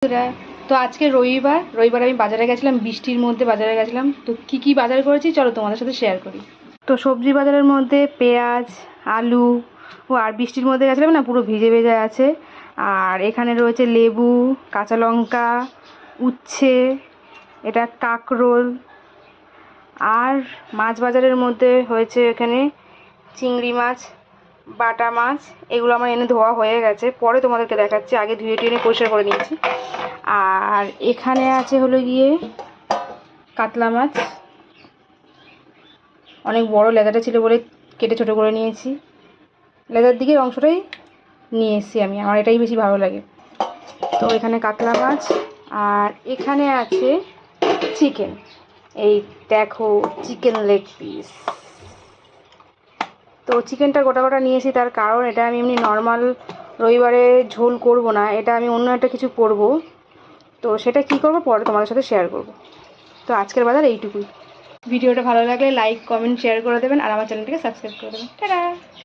বন্ধুরা, তো আজকে রবিবার আমি বাজারে গেছিলাম, বৃষ্টির মধ্যে বাজারে গেছিলাম। তো কি বাজার করেছি চলো তোমাদের সাথে শেয়ার করি। তো সবজি বাজারের মধ্যে পেঁয়াজ, আলু, আর বৃষ্টির মধ্যে গেছিলাম না, পুরো ভিজে ভিজে আছে। আর এখানে রয়েছে লেবু, কাঁচা লঙ্কা, উচ্ছে, এটা কাঁকরোল। আর মাছ বাজারের মধ্যে হয়েছে এখানে চিংড়ি মাছ, বাটা মাছ। এগুলো আমার এনে ধোয়া হয়ে গেছে, পরে তোমাদেরকে দেখাচ্ছি। আগে ধুয়ে টুয়ে পরিষ্কার করে নিয়েছি। আর এখানে আছে হলো গিয়ে কাতলা মাছ, অনেক বড় লেদাটা ছিল বলে কেটে ছোটো করে নিয়েছি। লেদার দিকের অংশটাই নিয়ে এসেছি আমি, আমার এটাই বেশি ভালো লাগে। তো এখানে কাতলা মাছ। আর এখানে আছে চিকেন, এই দেখো চিকেন লেগ পিস। তো চিকেনটা গোটা গোটা নিয়েছি, তার কারণ এটা আমি এমনি নর্মাল রবিবারে ঝোল করব না, এটা আমি অন্য একটা কিছু করব। তো সেটা কি করব পরে তোমাদের সাথে শেয়ার করব। তো আজকের বাজার এইটুকুই। ভিডিওটা ভালো লাগলে লাইক, কমেন্ট, শেয়ার করে দেবেন, আর আমার চ্যানেলটাকে সাবস্ক্রাইব করে দেবেন। টাটা।